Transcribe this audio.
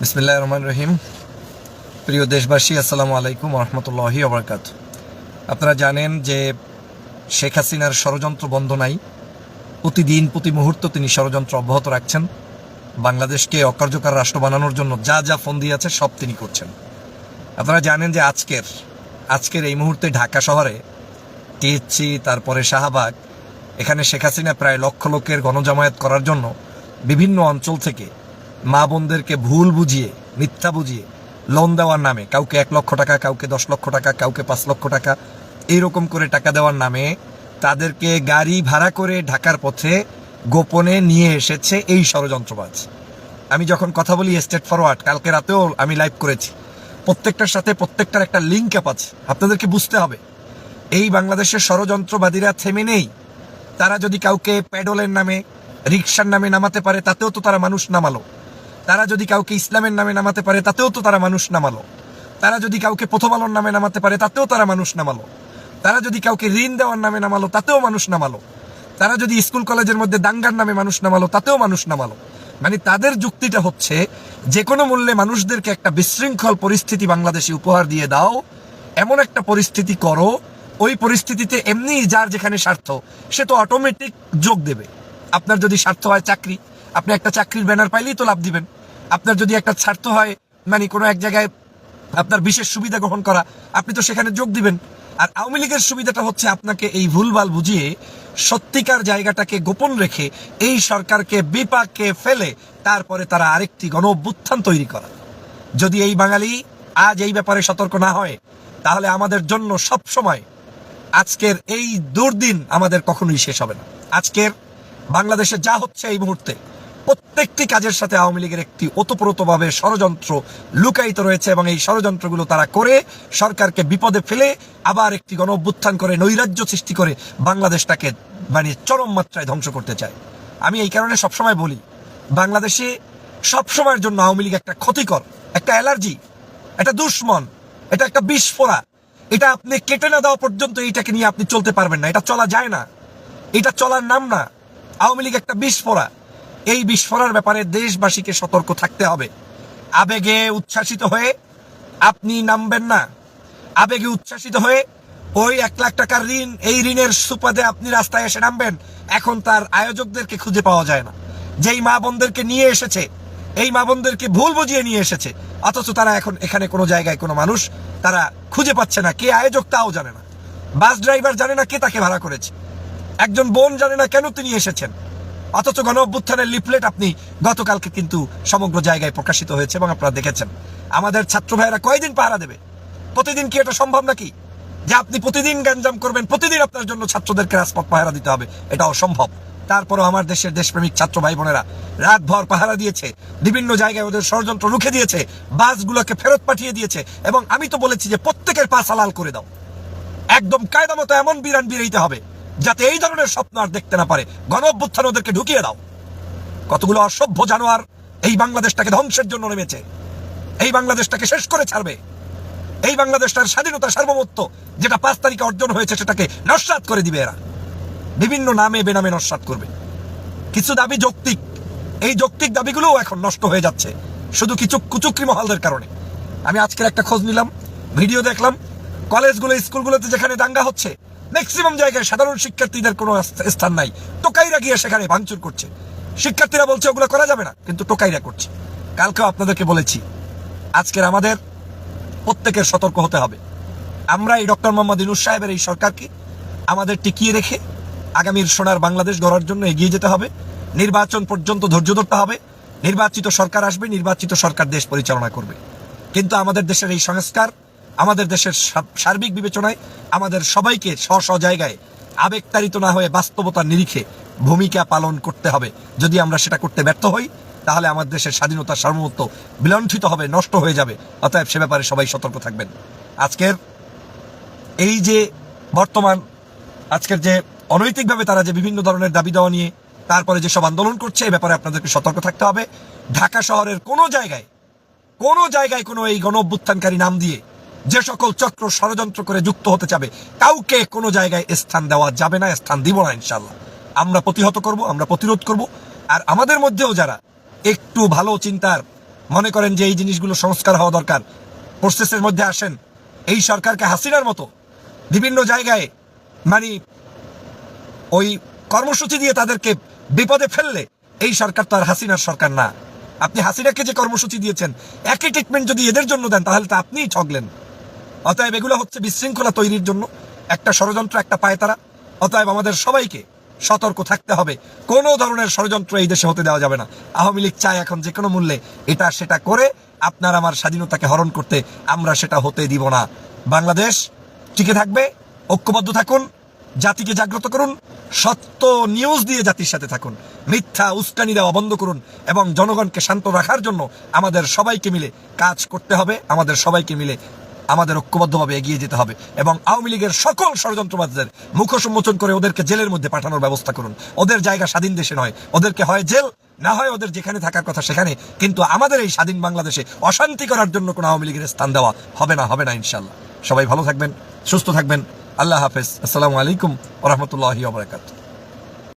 বিসমিল্লাহির রহমানির রহিম। প্রিয় দেশবাসী, আসসালামু আলাইকুম ওয়া রাহমাতুল্লাহি ওয়া বারাকাতুহু। আপনারা জানেন যে শেখ হাসিনার ষড়যন্ত্র বন্ধ নাই। প্রতিদিন প্রতি মুহূর্ত তিনি ষড়যন্ত্র অব্যাহত রাখছেন। বাংলাদেশকে অকার্যকর রাষ্ট্র বানানোর জন্য যা যা ফন্দি আছে সব তিনি করছেন। আপনারা জানেন যে আজকের এই মুহূর্তে ঢাকা শহরে টিএসসি, তারপরে শাহবাগ, এখানে শেখ হাসিনা প্রায় লক্ষ লোকের গণজামায়াত করার জন্য বিভিন্ন অঞ্চল থেকে মা বোনদেরকে ভুল বুঝিয়ে, মিথ্যা বুঝিয়ে লোন দেওয়ার নামে কাউকে 1 লক্ষ টাকা, কাউকে 10 লক্ষ টাকা, কাউকে 5 লক্ষ টাকা, এইরকম করে টাকা দেওয়ার নামে তাদেরকে গাড়ি ভাড়া করে ঢাকার পথে গোপনে নিয়ে এসেছে এই ষড়যন্ত্রবাজ। আমি যখন কথা বলি স্ট্রেট ফরওয়ার্ড, কালকে রাতেও আমি লাইভ করেছি, প্রত্যেকটার সাথে প্রত্যেকটার একটা লিঙ্ক আপ আছে। আপনাদেরকে বুঝতে হবে এই বাংলাদেশের ষড়যন্ত্রবাদীরা থেমে নেই। তারা যদি কাউকে প্যাডলের নামে, রিক্সার নামে নামাতে পারে, তাতেও তো তারা মানুষ নামালো। তারা যদি কাউকে ইসলামের নামে নামাতে পারে, তাতেও তো তারা মানুষ নামালো। তারা যদি কাউকে প্রথম আলোর নামে নামাতে পারে, তাতেও তারা মানুষ নামালো। তারা যদি কাউকে ঋণ দেওয়ার নামে নামালো, তাতেও মানুষ নামালো। তারা যদি স্কুল কলেজের মধ্যে দাঙ্গার নামে মানুষ নামালো, তাতেও মানুষ নামালো। মানে তাদের যুক্তিটা হচ্ছে যে কোনো মূল্যে মানুষদেরকে একটা বিশৃঙ্খল পরিস্থিতি বাংলাদেশে উপহার দিয়ে দাও, এমন একটা পরিস্থিতি করো, ওই পরিস্থিতিতে এমনি যার যেখানে স্বার্থ সে তো অটোমেটিক যোগ দেবে। আপনার যদি স্বার্থ হয় চাকরি, আপনি একটা চাকরির ব্যানার পাইলেই তো লাভ দিবেন। আপনার যদি একটা স্বার্থ হয় মানে কোনো এক জায়গায় আপনার বিশেষ সুবিধা গ্রহণ করা, আপনি তো সেখানে যোগ দিবেন। আর আওয়ামী লীগের সুবিধাটা হচ্ছে আপনাকে এই ভুলভাল বুঝিয়ে সত্যিকার জায়গাটাকে গোপন রেখে এই সরকারকে বিপাকে ফেলে তারপরে তারা আরেকটি গণ অভ্যুত্থান তৈরি করা। যদি এই বাঙালি আজ এই ব্যাপারে সতর্ক না হয়, তাহলে আমাদের জন্য সব সময় আজকের এই দুর্দিন আমাদের কখনোই শেষ হবে না। আজকের বাংলাদেশে যা হচ্ছে এই মুহূর্তে, প্রত্যেকটি কাজের সাথে আওয়ামী লীগের একটি ওতপ্রোতভাবে ষড়যন্ত্র লুকায়িত রয়েছে এবং এই ষড়যন্ত্রগুলো তারা করে সরকারকে বিপদে ফেলে আবার একটি গণ অভ্যুত্থান করে নৈরাজ্য সৃষ্টি করে বাংলাদেশটাকে মানে চরম মাত্রায় ধ্বংস করতে চায়। আমি এই কারণে সবসময় বলি, বাংলাদেশে সবসময়ের জন্য আওয়ামী লীগ একটা ক্ষতিকর, একটা অ্যালার্জি, একটা দুশ্মন, এটা একটা বিস্ফোরা। এটা আপনি কেটে না দেওয়া পর্যন্ত এইটাকে নিয়ে আপনি চলতে পারবেন না। এটা চলা যায় না, এটা চলার নাম না। আওয়ামী লীগ একটা বিস্ফোরা। এই বিস্ফোরার ব্যাপারে দেশবাসীকে সতর্ক থাকতে হবে। আবেগে উচ্ছ্বাসিত হয়ে আপনি নামবেন না। আবেগে উচ্ছ্বাসিত হয়ে ওই 1 লাখ টাকার ঋণ, এই ঋণের সুপাদে আপনি রাস্তায় এসে নামবেন। এখন তার আয়োজকদেরকে খুঁজে পাওয়া যায় না। যেই মা বোনদেরকে নিয়ে এসেছে, এই মা বোনদেরকে ভুল বুঝিয়ে নিয়ে এসেছে, অথচ তারা এখন এখানে কোনো জায়গায় কোনো মানুষ তারা খুঁজে পাচ্ছে না। কে আয়োজক তাও জানে না। বাস ড্রাইভার জানে না কে তাকে ভাড়া করেছে। একজন বোন জানে না কেন তিনি এসেছেন। অথচ গণ অভ্যুত্থানের লিফলেট আপনি গতকালকে কিন্তু সমগ্র জায়গায় প্রকাশিত হয়েছে এবং আপনারা দেখেছেন। আমাদের ছাত্র ভাইয়েরা কয়দিন পাহারা দেবে? প্রতিদিন কি এটা সম্ভব নাকি যে আপনি প্রতিদিন গ্যাঞ্জাম করবেন, প্রতিদিন আপনার জন্য ছাত্রদেরকে রাজপথ পাহারা দিতে হবে? এটা অসম্ভব। তারপরও আমার দেশের দেশপ্রেমিক ছাত্র ভাই বোনেরা রাতভর পাহারা দিয়েছে, বিভিন্ন জায়গায় ওদের ষড়যন্ত্র রুখে দিয়েছে, বাসগুলোকে ফেরত পাঠিয়ে দিয়েছে। এবং আমি তো বলেছি যে প্রত্যেকের পা হালাল করে দাও, একদম কায়দা মতো এমন বিরান বিরাইতে হবে যাতে এই ধরনের স্বপ্ন আর দেখতে না পারে। গণ অভ্যুত্থান ওদেরকে ঢুকিয়ে দাও। কতগুলো অসভ্য জানোয়ার এই বাংলাদেশটাকে ধ্বংসের জন্য নেমেছে, এই বাংলাদেশটাকে শেষ করে ছাড়বে। এই বাংলাদেশটার স্বাধীনতা, সার্বভৌমত্ব যেটা 5 তারিখে অর্জন হয়েছে সেটাকে নস্যাৎ করে দিবে এরা। বিভিন্ন নামে বেনামে নস্যাৎ করবে। কিছু দাবি যৌক্তিক, এই যৌক্তিক দাবিগুলোও এখন নষ্ট হয়ে যাচ্ছে শুধু কিছু কুচুকরি মহলদের কারণে। আমি আজকের একটা খোঁজ নিলাম, ভিডিও দেখলাম, কলেজগুলো, স্কুলগুলোতে যেখানে দাঙ্গা হচ্ছে ম্যাক্সিমাম জায়গায় সাধারণ শিক্ষার্থীদের কোনো স্থান নাই। টোকাইরা গিয়ে সেখানে ভাঙচুর করছে। শিক্ষার্থীরা বলছে ওগুলো করা যাবে না, কিন্তু টোকাইরা করছে। কালকেও আপনাদেরকে বলেছি, আজকের আমাদের প্রত্যেকের সতর্ক হতে হবে। আমরা এই ডক্টর মোহাম্মদ ইউনূস সাহেবের এই সরকারকে আমাদের টিকিয়ে রেখে আগামীর সোনার বাংলাদেশ গড়ার জন্য এগিয়ে যেতে হবে। নির্বাচন পর্যন্ত ধৈর্য ধরতে হবে। নির্বাচিত সরকার আসবে, নির্বাচিত সরকার দেশ পরিচালনা করবে। কিন্তু আমাদের দেশের এই সংস্কার, আমাদের দেশের সার্বিক বিবেচনায় আমাদের সবাইকে স্ব জায়গায় আবেগতাড়িত না হয়ে বাস্তবতার নিরিখে ভূমিকা পালন করতে হবে। যদি আমরা সেটা করতে ব্যর্থ হই, তাহলে আমাদের দেশের স্বাধীনতা, সার্বভৌমত্ব বিলণ্ঠিত হবে, নষ্ট হয়ে যাবে। অতএব সে ব্যাপারে সবাই সতর্ক থাকবেন। আজকের এই যে বর্তমান আজকের যে অনৈতিকভাবে তারা যে বিভিন্ন ধরনের দাবি দেওয়া নিয়ে তারপরে যেসব আন্দোলন করছে, এ ব্যাপারে আপনাদেরকে সতর্ক থাকতে হবে। ঢাকা শহরের কোনো জায়গায় কোনো এই গণ অভ্যুত্থানকারী নাম দিয়ে যে সকল চক্র ষড়যন্ত্র করে যুক্ত হতে চাবে, কাউকে কোনো জায়গায় স্থান দেওয়া যাবে না, স্থান দিব না। ইনশাল্লাহ আমরা প্রতিহত করব, আমরা প্রতিরোধ করব। আর আমাদের মধ্যেও যারা একটু ভালো চিন্তার, মনে করেন যে এই জিনিসগুলো সংস্কার হওয়া দরকার, প্রসেসের মধ্যে আসেন। এই সরকারকে হাসিনার মতো বিভিন্ন জায়গায় মানে ওই কর্মসূচি দিয়ে তাদেরকে বিপদে ফেললে এই সরকার তো আর হাসিনার সরকার না। আপনি হাসিনাকে যে কর্মসূচি দিয়েছেন একই ট্রিটমেন্ট যদি এদের জন্য দেন তাহলে তো আপনিই ঠকলেন। অতএব এগুলো হচ্ছে বিশৃঙ্খলা তৈরির জন্য একটা ষড়যন্ত্র, একটা পায়তারা। অতএব আমাদের সবাইকে সতর্ক থাকতে হবে, কোনো ধরনের ষড়যন্ত্র এই দেশে হতে দেওয়া যাবে না। আওয়ামী লীগ চায় এখন যে কোনো মূল্যে এটা সেটা করে আপনার আমার স্বাধীনতাকে হরণ করতে, আমরা সেটা হতে দিব না। বাংলাদেশ টিকে থাকবে, ঐক্যবদ্ধ থাকুন, জাতিকে জাগ্রত করুন, সত্য নিউজ দিয়ে জাতির সাথে থাকুন, মিথ্যা উস্কানি দেওয়া বন্ধ করুন এবং জনগণকে শান্ত রাখার জন্য আমাদের সবাইকে মিলে কাজ করতে হবে। আমাদের সবাইকে মিলে আমাদের ঐক্যবদ্ধভাবে এগিয়ে যেতে হবে এবং আওয়ামী লীগের সকল ষড়যন্ত্রবাদীদের মুখোশ উন্মোচন করে ওদেরকে জেলের মধ্যে পাঠানোর ব্যবস্থা করুন। ওদের জায়গা স্বাধীন দেশে নয়, ওদেরকে হয় জেল, না হয় ওদের যেখানে থাকার কথা সেখানে। কিন্তু আমাদের এই স্বাধীন বাংলাদেশে অশান্তি করার জন্য কোনো আওয়ামী লীগের স্থান দেওয়া হবে না ইনশাল্লাহ। সবাই ভালো থাকবেন, সুস্থ থাকবেন। আল্লাহ হাফেজ। আসসালামু আলাইকুম ওয়া রাহমাতুল্লাহি ওয়া বারাকাতুহু।